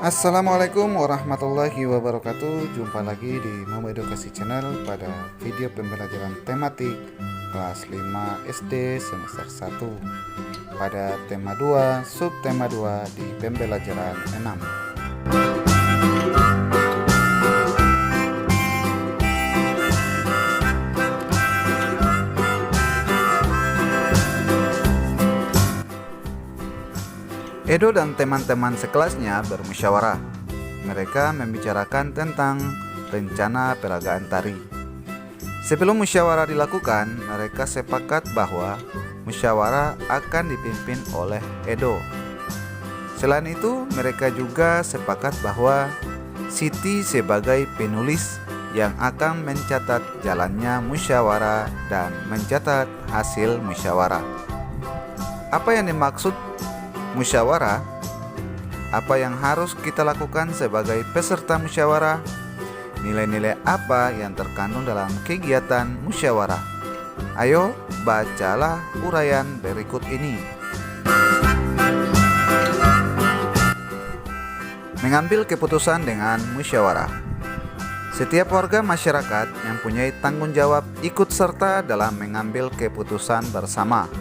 Assalamualaikum warahmatullahi wabarakatuh. Jumpa lagi di Mama Edukasi Channel pada video pembelajaran tematik kelas 5 SD semester 1 pada tema 2 subtema 2 di pembelajaran 6. Edo dan teman-teman sekelasnya bermusyawarah. Mereka membicarakan tentang rencana peragaan tari. Sebelum musyawarah dilakukan, mereka sepakat bahwa musyawarah akan dipimpin oleh Edo. Selain itu, mereka juga sepakat bahwa Siti sebagai penulis yang akan mencatat jalannya musyawarah dan mencatat hasil musyawarah. Apa yang dimaksud musyawarah? Apa yang harus kita lakukan sebagai peserta musyawarah? Nilai-nilai apa yang terkandung dalam kegiatan musyawarah? Ayo bacalah uraian berikut ini. Mengambil keputusan dengan musyawarah. Setiap warga masyarakat mempunyai tanggung jawab ikut serta dalam mengambil keputusan bersama.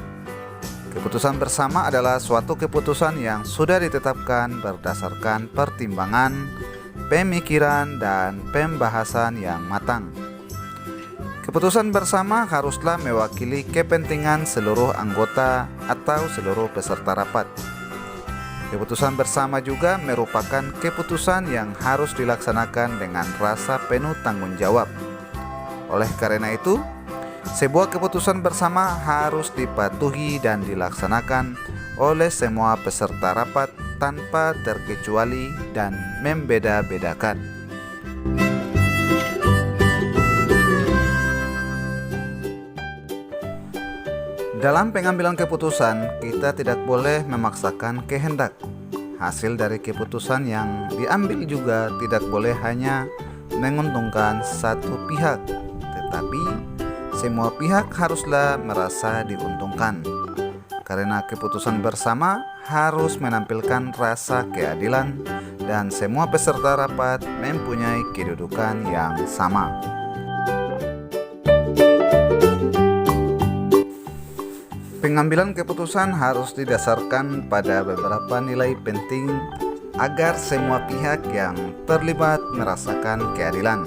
Keputusan bersama adalah suatu keputusan yang sudah ditetapkan berdasarkan pertimbangan, pemikiran, dan pembahasan yang matang. Keputusan bersama haruslah mewakili kepentingan seluruh anggota atau seluruh peserta rapat. Keputusan bersama juga merupakan keputusan yang harus dilaksanakan dengan rasa penuh tanggung jawab. Oleh karena itu, sebuah keputusan bersama harus dipatuhi dan dilaksanakan oleh semua peserta rapat tanpa terkecuali dan membeda-bedakan. Dalam pengambilan keputusan, kita tidak boleh memaksakan kehendak. Hasil dari keputusan yang diambil juga tidak boleh hanya menguntungkan satu pihak, tetapi semua pihak haruslah merasa diuntungkan. Karena keputusan bersama harus menampilkan rasa keadilan dan semua peserta rapat mempunyai kedudukan yang sama. Pengambilan keputusan harus didasarkan pada beberapa nilai penting agar semua pihak yang terlibat merasakan keadilan.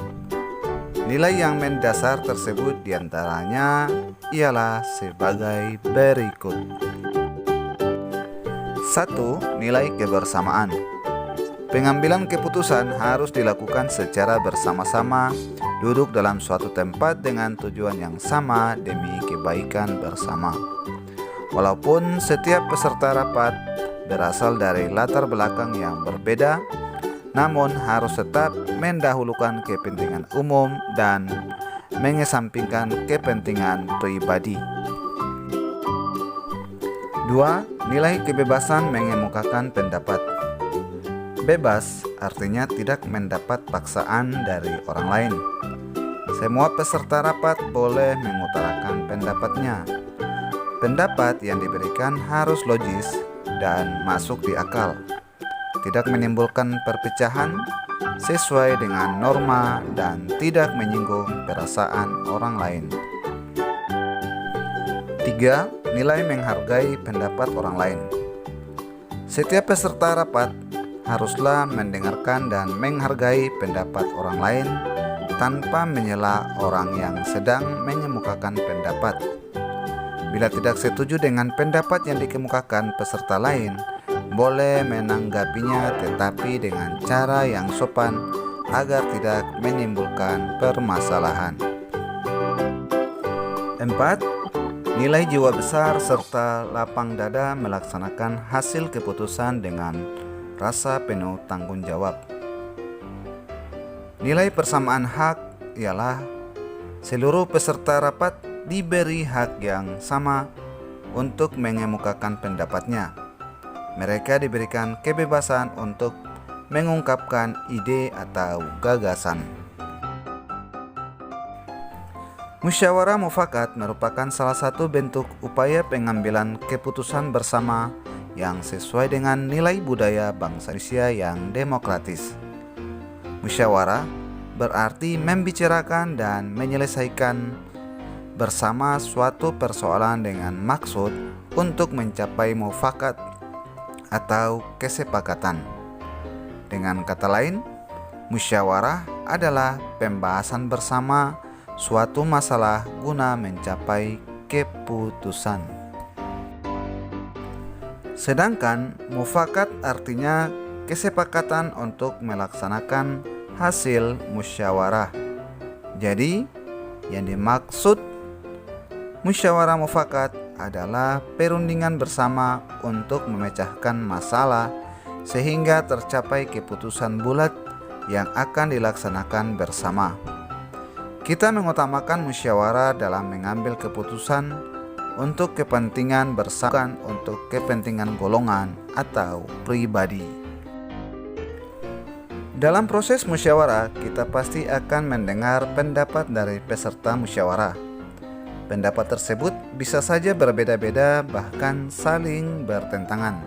Nilai yang mendasar tersebut diantaranya ialah sebagai berikut. 1. Nilai kebersamaan. Pengambilan keputusan harus dilakukan secara bersama-sama, duduk dalam suatu tempat dengan tujuan yang sama demi kebaikan bersama. Walaupun setiap peserta rapat berasal dari latar belakang yang berbeda, namun harus tetap mendahulukan kepentingan umum dan mengesampingkan kepentingan pribadi. 2. Nilai kebebasan mengemukakan pendapat. Bebas artinya tidak mendapat paksaan dari orang lain. Semua peserta rapat boleh mengutarakan pendapatnya. Pendapat yang diberikan harus logis dan masuk di akal, tidak menimbulkan perpecahan, sesuai dengan norma dan tidak menyinggung perasaan orang lain. 3. Nilai menghargai pendapat orang lain. Setiap peserta rapat haruslah mendengarkan dan menghargai pendapat orang lain tanpa menyela orang yang sedang mengemukakan pendapat. Bila tidak setuju dengan pendapat yang dikemukakan peserta lain, boleh menanggapinya tetapi dengan cara yang sopan agar tidak menimbulkan permasalahan. 4. Nilai jiwa besar serta lapang dada melaksanakan hasil keputusan dengan rasa penuh tanggung jawab. Nilai persamaan hak ialah seluruh peserta rapat diberi hak yang sama untuk mengemukakan pendapatnya. Mereka diberikan kebebasan untuk mengungkapkan ide atau gagasan. Musyawarah mufakat merupakan salah satu bentuk upaya pengambilan keputusan bersama yang sesuai dengan nilai budaya bangsa Indonesia yang demokratis. Musyawarah berarti membicarakan dan menyelesaikan bersama suatu persoalan dengan maksud untuk mencapai mufakat atau kesepakatan. Dengan kata lain, musyawarah adalah pembahasan bersama suatu masalah guna mencapai keputusan. Sedangkan mufakat artinya kesepakatan untuk melaksanakan hasil musyawarah. Jadi, yang dimaksud musyawarah mufakat adalah perundingan bersama untuk memecahkan masalah sehingga tercapai keputusan bulat yang akan dilaksanakan bersama. Kita mengutamakan musyawarah dalam mengambil keputusan untuk kepentingan bersama, untuk kepentingan golongan atau pribadi. Dalam proses musyawarah, kita pasti akan mendengar pendapat dari peserta musyawarah. Pendapat tersebut bisa saja berbeda-beda, bahkan saling bertentangan.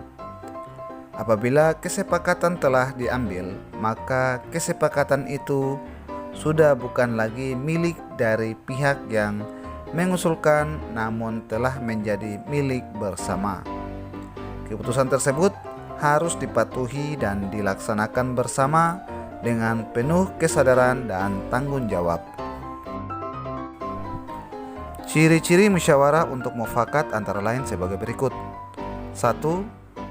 Apabila kesepakatan telah diambil, maka kesepakatan itu sudah bukan lagi milik dari pihak yang mengusulkan, namun telah menjadi milik bersama. Keputusan tersebut harus dipatuhi dan dilaksanakan bersama dengan penuh kesadaran dan tanggung jawab. Ciri-ciri musyawarah untuk mufakat antara lain sebagai berikut. 1.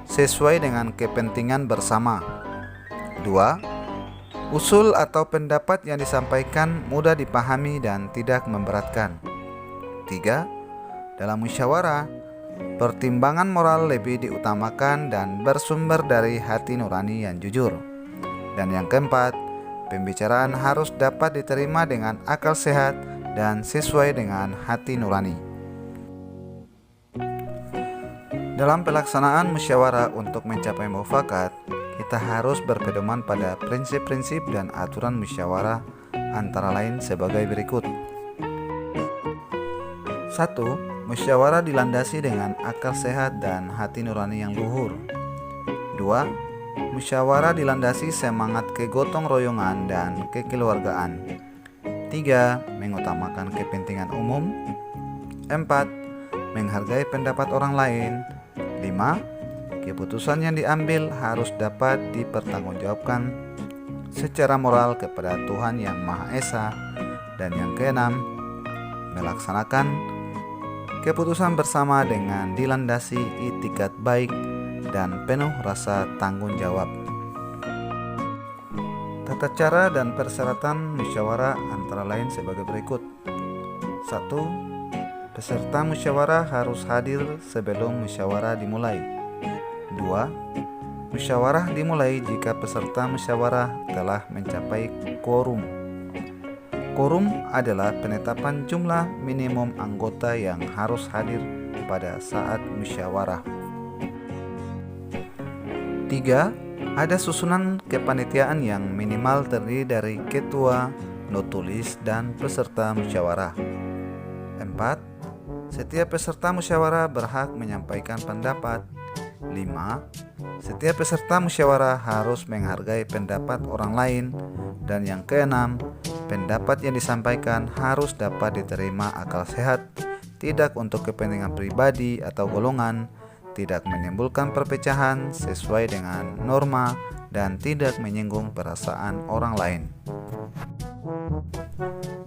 Sesuai dengan kepentingan bersama. 2. Usul atau pendapat yang disampaikan mudah dipahami dan tidak memberatkan. 3. Dalam musyawarah, pertimbangan moral lebih diutamakan dan bersumber dari hati nurani yang jujur. Dan yang keempat, pembicaraan harus dapat diterima dengan akal sehat dan sesuai dengan hati nurani. Dalam pelaksanaan musyawarah untuk mencapai mufakat, kita harus berpedoman pada prinsip-prinsip dan aturan musyawarah antara lain sebagai berikut. 1. Musyawarah dilandasi dengan akal sehat dan hati nurani yang luhur. 2. Musyawarah dilandasi semangat kegotong royongan dan kekeluargaan. 3. Mengutamakan kepentingan umum. 4. Menghargai pendapat orang lain. 5. Keputusan yang diambil harus dapat dipertanggungjawabkan secara moral kepada Tuhan Yang Maha Esa. Dan yang keenam, melaksanakan keputusan bersama dengan dilandasi itikat baik dan penuh rasa tanggung jawab. Tata cara dan persyaratan musyawarah antara lain sebagai berikut. 1. Peserta musyawarah harus hadir sebelum musyawarah dimulai. 2. Musyawarah dimulai jika peserta musyawarah telah mencapai quorum. Quorum adalah penetapan jumlah minimum anggota yang harus hadir pada saat musyawarah. 3. Ada susunan kepanitiaan yang minimal terdiri dari ketua, notulis, dan peserta musyawarah. 4. Setiap peserta musyawarah berhak menyampaikan pendapat. 5. Setiap peserta musyawarah harus menghargai pendapat orang lain. Dan yang keenam, pendapat yang disampaikan harus dapat diterima akal sehat, tidak untuk kepentingan pribadi atau golongan, tidak menimbulkan perpecahan sesuai dengan norma, dan tidak menyinggung perasaan orang lain.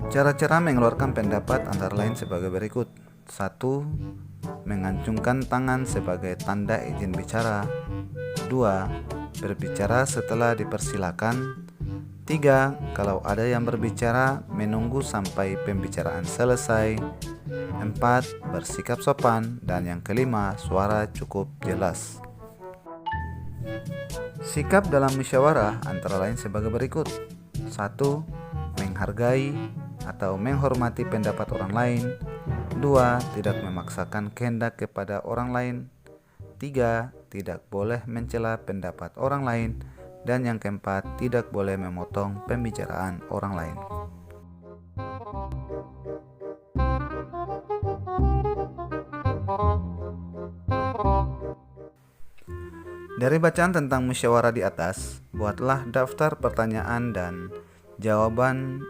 Cara-cara mengeluarkan pendapat antara lain sebagai berikut. 1. Mengancungkan tangan sebagai tanda izin bicara. 2. Berbicara setelah dipersilakan. 3. Kalau ada yang berbicara, menunggu sampai pembicaraan selesai. 4. Bersikap sopan. Dan yang kelima, suara cukup jelas. Sikap dalam musyawarah antara lain sebagai berikut. 1. Menghargai atau menghormati pendapat orang lain. 2. Tidak memaksakan kehendak kepada orang lain. 3. Tidak boleh mencela pendapat orang lain. Dan yang keempat, tidak boleh memotong pembicaraan orang lain. Dari bacaan tentang musyawarah di atas, buatlah daftar pertanyaan dan jawaban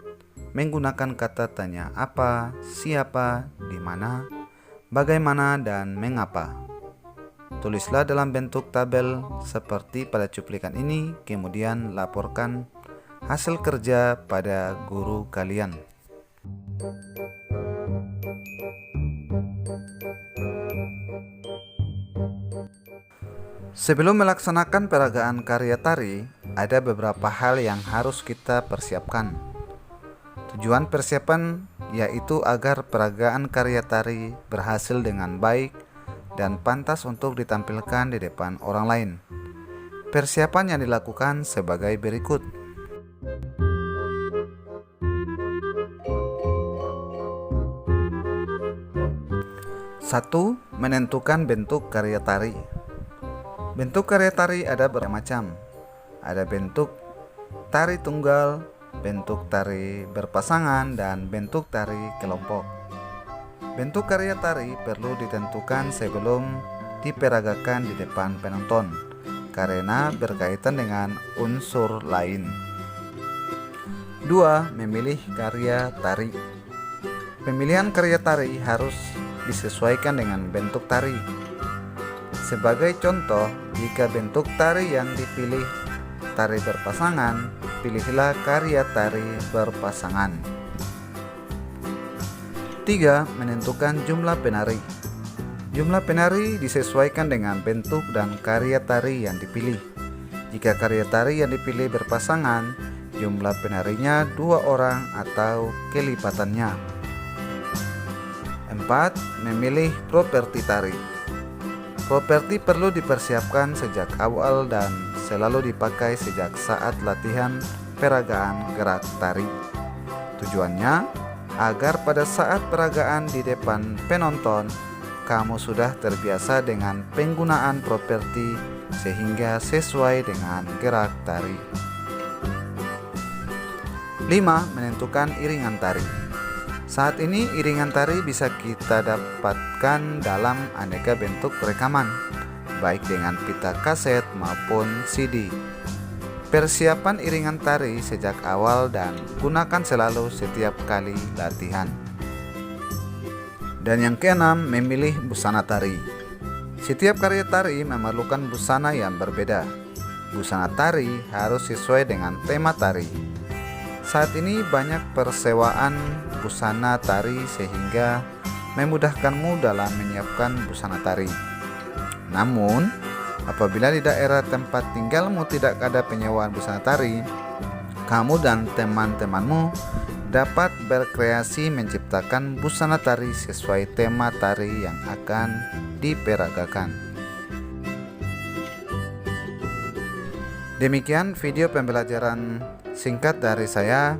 menggunakan kata tanya apa, siapa, di mana, bagaimana, dan mengapa. Tulislah dalam bentuk tabel seperti pada cuplikan ini, kemudian laporkan hasil kerja pada guru kalian. Sebelum melaksanakan peragaan karya tari, ada beberapa hal yang harus kita persiapkan. Tujuan persiapan yaitu agar peragaan karya tari berhasil dengan baik dan pantas untuk ditampilkan di depan orang lain. Persiapan yang dilakukan sebagai berikut. Satu, menentukan bentuk karya tari. Bentuk karya tari ada bermacam. Ada bentuk tari tunggal, bentuk tari berpasangan, dan bentuk tari kelompok. Bentuk karya tari perlu ditentukan sebelum diperagakan di depan penonton, karena berkaitan dengan unsur lain. 2. Memilih karya tari. Pemilihan karya tari harus disesuaikan dengan bentuk tari. Sebagai contoh, jika bentuk tari yang dipilih tari berpasangan, pilihlah karya tari berpasangan. 3. Menentukan jumlah penari. Jumlah penari disesuaikan dengan bentuk dan karya tari yang dipilih. Jika karya tari yang dipilih berpasangan, jumlah penarinya 2 orang atau kelipatannya. 4. Memilih properti tari. Properti perlu dipersiapkan sejak awal dan selalu dipakai sejak saat latihan peragaan gerak tari. Tujuannya agar pada saat peragaan di depan penonton, kamu sudah terbiasa dengan penggunaan properti sehingga sesuai dengan gerak tari. 5. Menentukan iringan tari. Saat ini iringan tari bisa kita dapatkan dalam aneka bentuk rekaman, baik dengan pita kaset maupun CD. Persiapan iringan tari sejak awal dan gunakan selalu setiap kali latihan. Dan yang keenam, memilih busana tari. Setiap karya tari memerlukan busana yang berbeda. Busana tari harus sesuai dengan tema tari. Saat ini banyak persewaan busana tari sehingga memudahkanmu dalam menyiapkan busana tari. Namun, apabila di daerah tempat tinggalmu tidak ada penyewaan busana tari, kamu dan teman-temanmu dapat berkreasi menciptakan busana tari sesuai tema tari yang akan diperagakan. Demikian video pembelajaran singkat dari saya.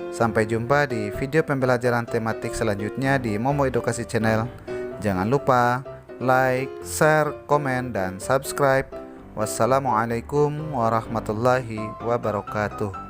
Sampai jumpa di video pembelajaran tematik selanjutnya di Momo Edukasi Channel. Jangan lupa like, share, komen, dan subscribe. Wassalamualaikum warahmatullahi wabarakatuh.